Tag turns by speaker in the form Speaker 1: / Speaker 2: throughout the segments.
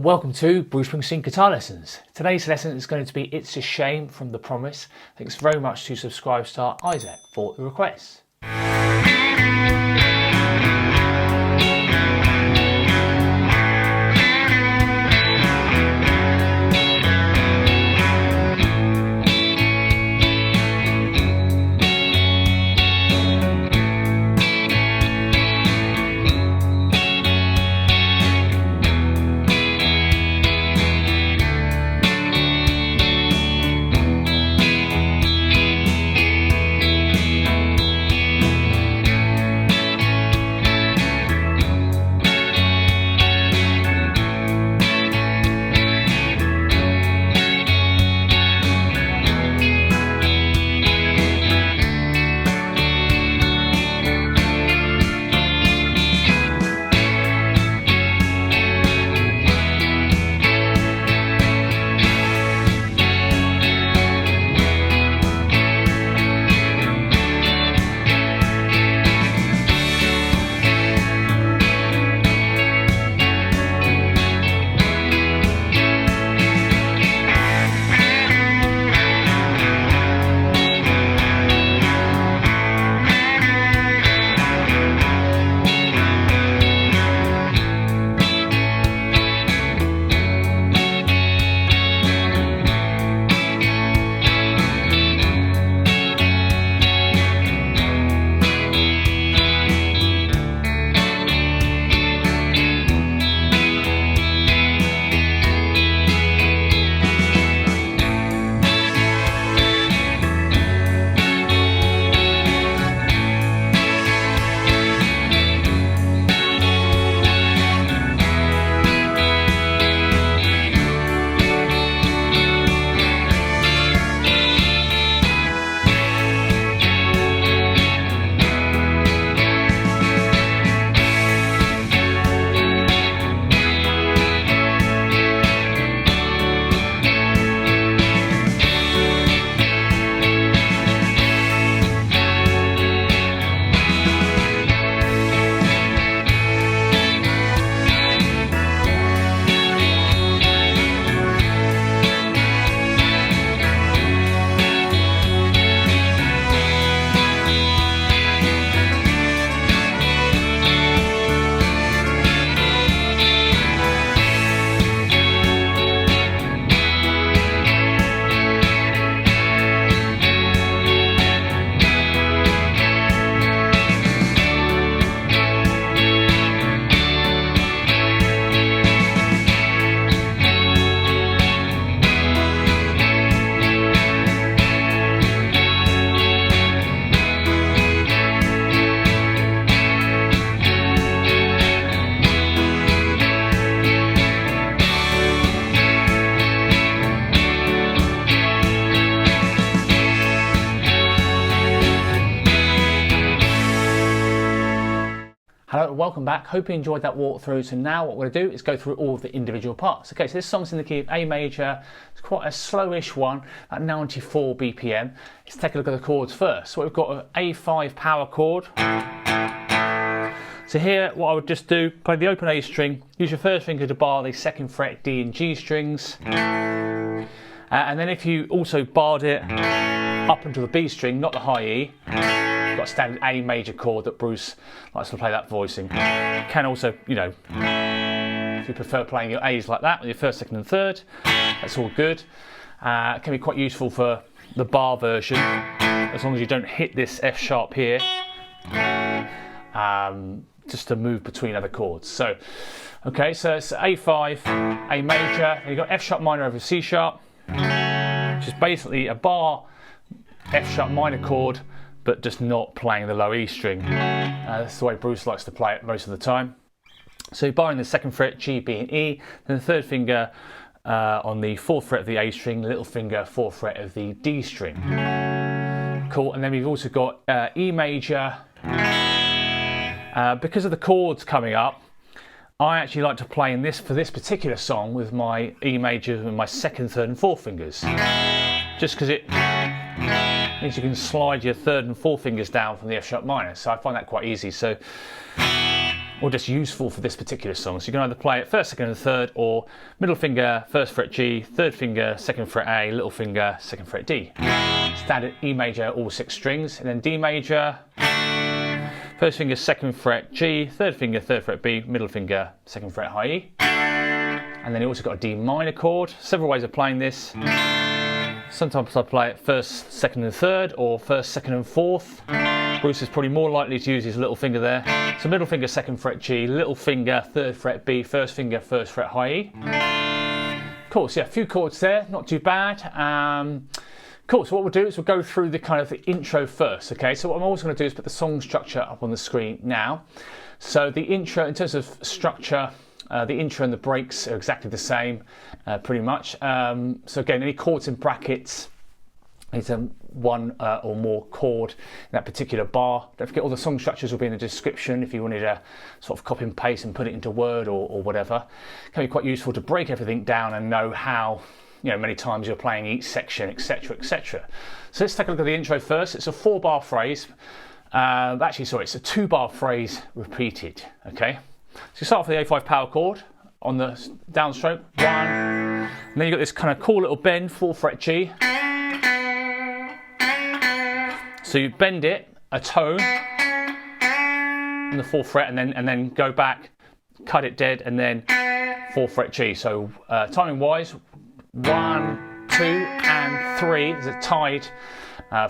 Speaker 1: and welcome to Bruce Springsteen Guitar Lessons. Today's lesson is going to be It's a Shame from The Promise. Thanks very much to subscribe star Isaac for the request. Hello and welcome back. Hope you enjoyed that walkthrough. So now what we're going to do is go through all of the individual parts. Okay, so this song's in the key of A major. It's quite a slowish one at 94 BPM. Let's take a look at the chords first. So we've got an A5 power chord. So here what I would just do, play the open A string, use your first finger to bar the second fret D and G strings. And then if you also barred it up into the B string, not the high E, you've got a standard A major chord that Bruce likes to play that voicing. You can also, if you prefer playing your A's like that with your first, second and third, that's all good. It can be quite useful for the bar version, as long as you don't hit this F sharp here, just to move between other chords. So, okay, so it's A5, A major, and you've got F sharp minor over C sharp, which is basically a bar F sharp minor chord, but just not playing the low E string. That's the way Bruce likes to play it most of the time. So you're barring the second fret, G, B and E, then the third finger on the fourth fret of the A string, the little finger, fourth fret of the D string. Cool, and then we've also got E major. Because of the chords coming up, I actually like to play in this, for this particular song, with my E major and my second, third and fourth fingers. Just because it means you can slide your third and fourth fingers down from the F sharp minor, so I find that quite easy. So or just useful for this particular song. So you can either play it first, second and third, or middle finger, first fret G, third finger, second fret A, little finger, second fret D. Standard E major, all 6 strings, and then D major, first finger, second fret G, third finger, third fret B, middle finger, second fret high E. And then you also got a D minor chord. Several ways of playing this. Sometimes I play it first, second and third, or first, second and fourth. Bruce is probably more likely to use his little finger there. So middle finger, second fret G, little finger, third fret B, first finger, first fret high E. Cool, so yeah, a few chords there, not too bad. Cool, so what we'll do is we'll go through the kind of the intro first, okay? So what I'm always going to do is put the song structure up on the screen now. So the intro, in terms of structure, the intro and the breaks are exactly the same, pretty much. So again, any chords in brackets, it's one or more chord in that particular bar. Don't forget all the song structures will be in the description if you wanted to sort of copy and paste and put it into Word or whatever. It can be quite useful to break everything down and know how, you know, many times you're playing each section, etc, etc. So let's take a look at the intro first. It's a 4-bar phrase. Actually, sorry, it's a 2-bar phrase repeated, okay? So you start off with the A5 power chord on the downstroke, 1, and then you've got this kind of cool little bend, 4 fret G. So you bend it a tone on the 4th fret and then go back, cut it dead, and then 4 fret G. So timing wise, 1, 2 and 3 is a tied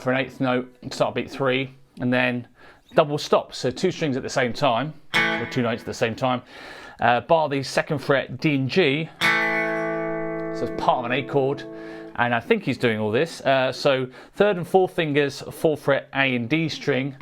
Speaker 1: for an 8th note, start beat 3, and then double stop. So 2 strings at the same time, or 2 notes at the same time, bar the 2nd fret D and G, so it's part of an A chord, and I think he's doing all this. So 3rd and 4th fingers, 4th fret A and D string.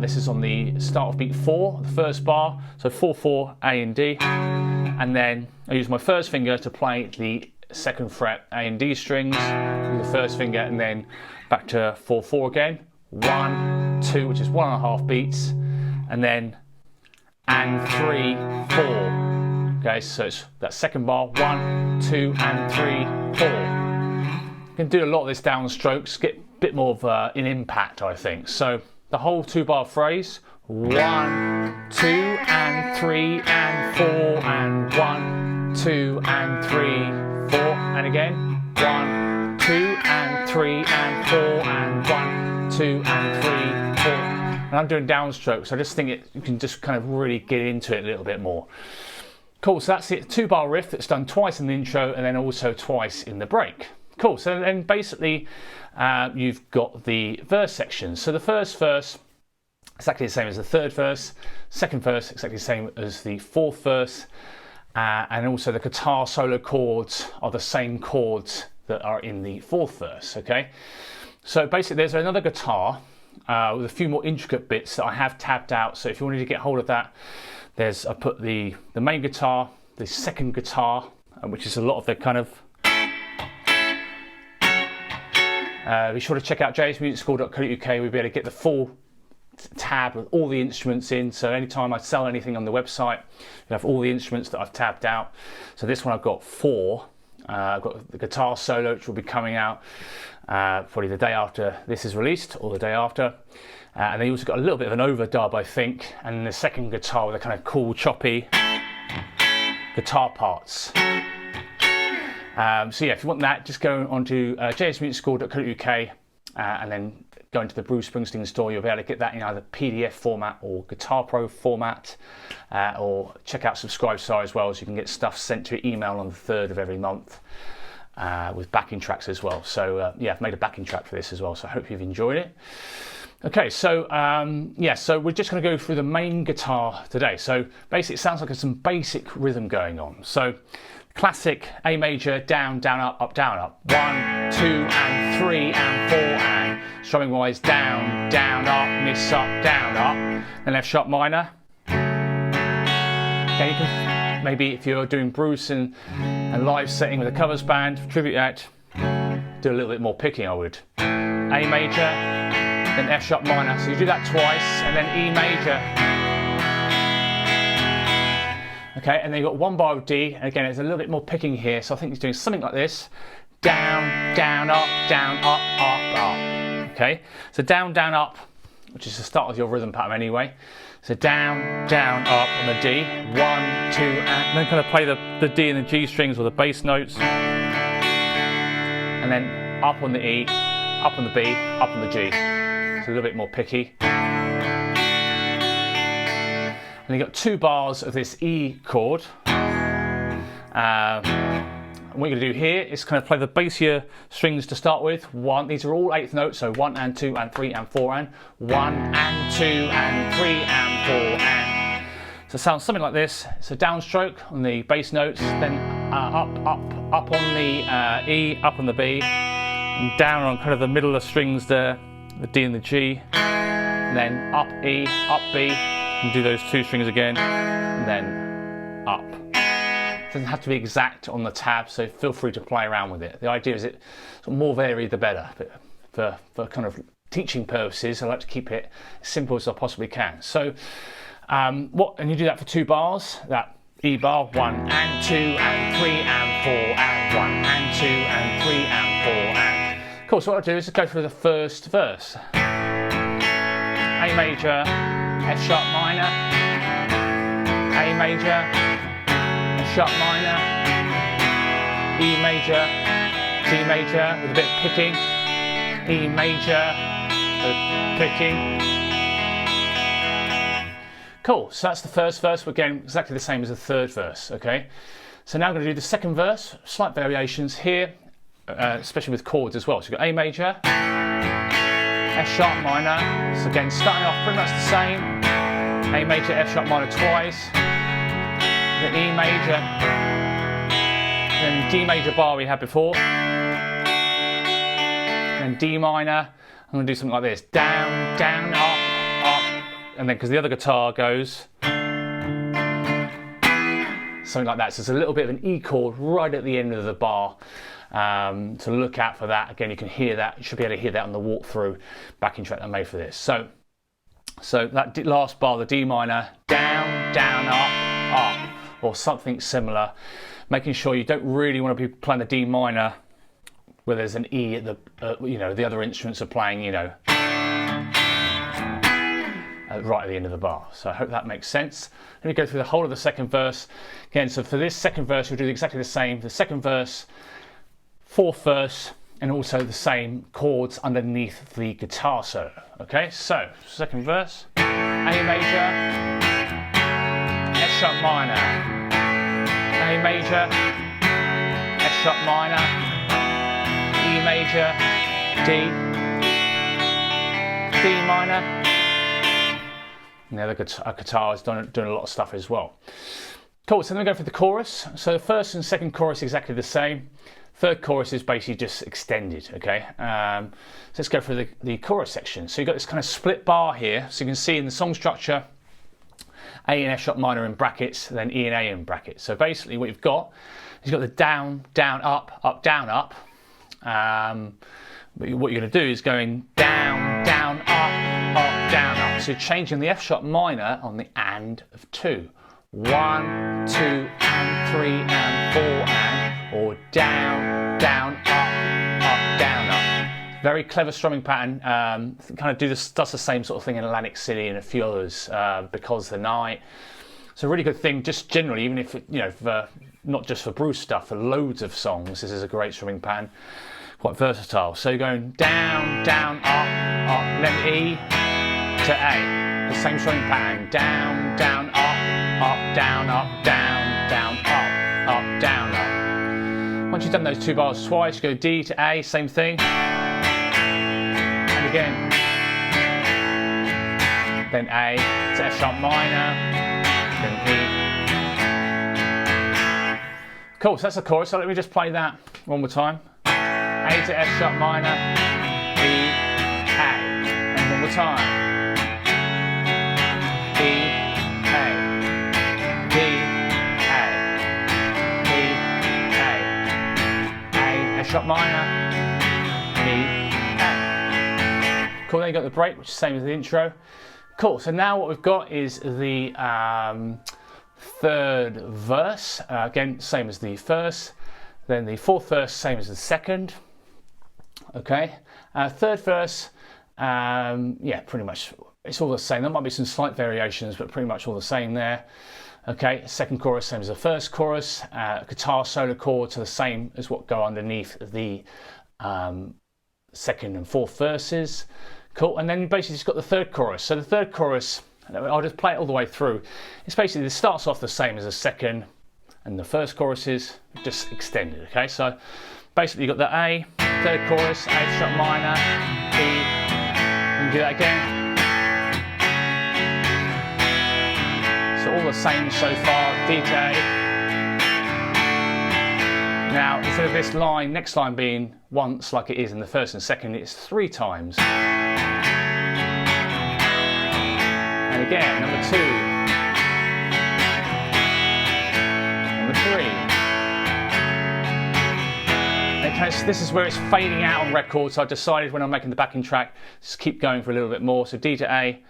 Speaker 1: This is on the start of beat 4, the first bar, so 4, 4, A and D, and then I use my first finger to play the 2nd fret A and D strings with the first finger, and then back to 4, 4 again. 1, 2, which is 1.5 beats, and then and 3, 4. Okay, so it's that second bar, 1, 2, and 3, 4. You can do a lot of this downstrokes, get a bit more of an impact, I think. So the whole 2-bar phrase, 1, 2, and 3, and 4, and 1, 2, and 3, 4, and again, 1, 2, and 3, and 4, and 1, 2, and 3, 4. And I'm doing downstrokes, so I just think you can just kind of really get into it a little bit more. Cool, so that's it, 2-bar riff that's done twice in the intro and then also twice in the break. Cool, so then basically you've got the verse section. So the first verse, exactly the same as the 3rd verse, 2nd verse, exactly the same as the 4th verse, and also the guitar solo chords are the same chords that are in the 4th verse, okay? So basically there's another guitar with a few more intricate bits that I have tabbed out, so if you wanted to get hold of that, I put the main guitar, the second guitar, which is a lot of the kind of... be sure to check out jsmusicschool.co.uk. We'll be able to get the full tab with all the instruments in, so anytime I sell anything on the website, you'll have all the instruments that I've tabbed out. So this one I've got 4. I've got the guitar solo, which will be coming out probably the day after this is released, or the day after. And then you also got a little bit of an overdub, I think, and then the second guitar with a kind of cool, choppy guitar parts. So yeah, if you want that, just go onto jsmusicschool.co.uk and then go into the Bruce Springsteen store. You'll be able to get that in either PDF format or Guitar Pro format, or check out Subscribestar as well, so you can get stuff sent to your email on the 3rd of every month with backing tracks as well. So yeah, I've made a backing track for this as well, so I hope you've enjoyed it. Okay, so yeah, so we're just going to go through the main guitar today. So basically it sounds like there's some basic rhythm going on. So classic A major, down, down, up, down, up. 1, 2, and 3, and 4, and strumming wise, down, down, up, miss, up, down, up. Then F sharp minor. Okay, you can, maybe if you're doing Bruce and a live setting with a covers band, tribute act, do a little bit more picking, I would. A major, then F sharp minor, so you do that twice, and then E major. Okay, and then you've got 1 bar of D, and again it's a little bit more picking here, so I think he's doing something like this. Down, down, up, up. Okay, so down, down, up, which is the start of your rhythm pattern anyway. So down, down, up on the D, 1, 2, and then kind of play the D and the G strings or the bass notes, and then up on the E, up on the B, up on the G. So a little bit more picky. And you've got 2 bars of this E chord. What you're going to do here is kind of play the bassier strings to start with. These are all 8th notes, so 1 and 2 and 3 and 4 and 1 and 2 and 3 and 4 and. So it sounds something like this. So downstroke on the bass notes, then up on the E, up on the B, and down on kind of the middle of the strings there, the D and the G, and then up E, up B, and do those 2 strings again, and then up. It doesn't have to be exact on the tab, so feel free to play around with it. The idea is it sort of more varied the better. But for kind of teaching purposes, I like to keep it as simple as I possibly can. So and you do that for 2 bars. That E bar, 1 and 2 and 3 and 4 and 1 and 2 and 3 and 4 and. Cool. So what I'll do is go through the first verse. A major, F sharp minor, A major, F sharp minor, E major, D major with a bit of picking, E major, picking. Cool, so that's the first verse. We're getting exactly the same as the third verse, okay? So now I'm going to do the second verse, slight variations here, especially with chords as well. So we've got A major, F sharp minor, so again starting off pretty much the same, A major, F sharp minor twice, the E major, then D major bar we had before, then D minor. I'm going to do something like this, down, down, up, up, and then because the other guitar goes something like that. So it's a little bit of an E chord right at the end of the bar. To look out for that. Again, you can hear that. You should be able to hear that on the walkthrough backing track that I made for this. So that last bar, the D minor, down, down, up, up, or something similar. Making sure you don't really want to be playing the D minor where there's an E at the, the other instruments are playing, right at the end of the bar. So I hope that makes sense. Let me go through the whole of the second verse again. So for this second verse, we'll do exactly the same. The second verse, 4th verse, and also the same chords underneath the guitar solo. Okay, so second verse, A major, F sharp minor, A major, F sharp minor, E major, D, D minor, and the other guitar is doing a lot of stuff as well. Cool, so then we go for the chorus. So the first and second chorus exactly the same. Third chorus is basically just extended, okay? So let's go for the chorus section. So you've got this kind of split bar here. So you can see in the song structure, A and F sharp minor in brackets, then E and A in brackets. So basically what you've got is you've got the down, down, up, up, down, up. But what you're going to do is going down, down, up, up, down, up. So you're changing the F sharp minor on the and of 2. 1, 2, and 3, and 4, and, or down, down, up, down, up. Very clever strumming pattern. Kind of does the same sort of thing in Atlantic City and a few others, Because the Night. It's a really good thing, just generally, even if, not just for Bruce stuff, for loads of songs, this is a great strumming pattern. Quite versatile. So you're going down, down, up, then E to A. The same strumming pattern. Down, down, up, down, up, down, down, up, down, up. Once you've done those 2 bars twice, you go D to A, same thing. And again. Then A to F sharp minor, then E. Cool, so that's the chorus. So let me just play that one more time. A to F sharp minor, E, A. And one more time. E, A, D, A, D, A, F sharp minor, E, A. Cool, then you got the break, which is the same as the intro. Cool, so now what we've got is the third verse. Again, same as the first. Then the 4th verse, same as the second. Okay, third verse, pretty much it's all the same. There might be some slight variations, but pretty much all the same there. Okay, second chorus, same as the first chorus. Guitar solo chords are the same as what go underneath the second and fourth verses. Cool, and then you basically just got the third chorus. So the third chorus, I'll just play it all the way through. It's basically, it starts off the same as the second and the first chorus is just extended, okay? So basically you've got the A, third chorus, A sharp minor, E, and do that again. So all the same so far, D to A. Now, instead of this line, next line being once like it is in the first and second, it's 3 times. And again, number 2. Number 3. Okay, so this is where it's fading out on record, so I decided when I'm making the backing track, just keep going for a little bit more. So D to A.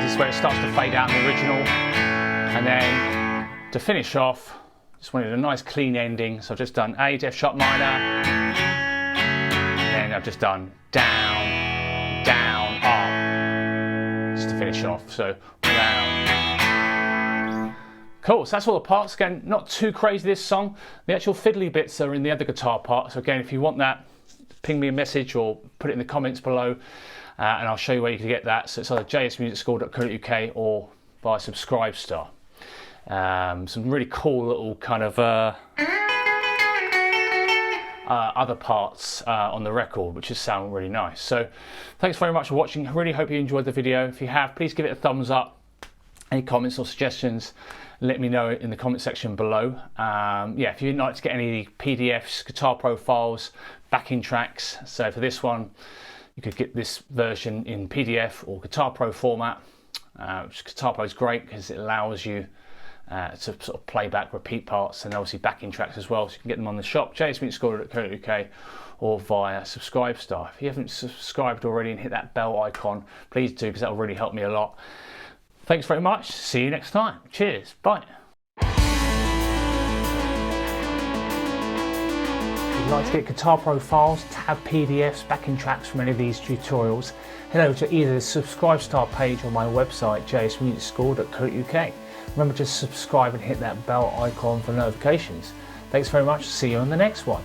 Speaker 1: This is where it starts to fade out in the original. And then, to finish off, just wanted a nice clean ending, so I've just done A to F sharp minor, and then I've just done down, down, up, just to finish off, so down. Cool, so that's all the parts. Again, not too crazy this song. The actual fiddly bits are in the other guitar part, so again, if you want that, ping me a message or put it in the comments below, and I'll show you where you can get that. So it's either jsmusicschool.co.uk or via Subscribestar. Some really cool little kind of other parts on the record, which just sound really nice. So thanks very much for watching. I really hope you enjoyed the video. If you have, please give it a thumbs up. Any comments or suggestions, let me know in the comment section below. Yeah, if you'd like to get any PDFs, guitar profiles, backing tracks, so for this one you could get this version in PDF or Guitar Pro format. Guitar Pro is great because it allows you to sort of play back repeat parts and obviously backing tracks as well, so you can get them on the shop, jsmusicschool.co.uk, or via Subscribestar. If you haven't subscribed already and hit that bell icon, please do, because that will really help me a lot. Thanks very much, see you next time, cheers, bye. If you'd like to get guitar profiles, tab PDFs, backing tracks from any of these tutorials, head over to either the Subscribestar page or my website, jsmusicschool.co.uk. Remember to subscribe and hit that bell icon for notifications. Thanks very much, see you on the next one.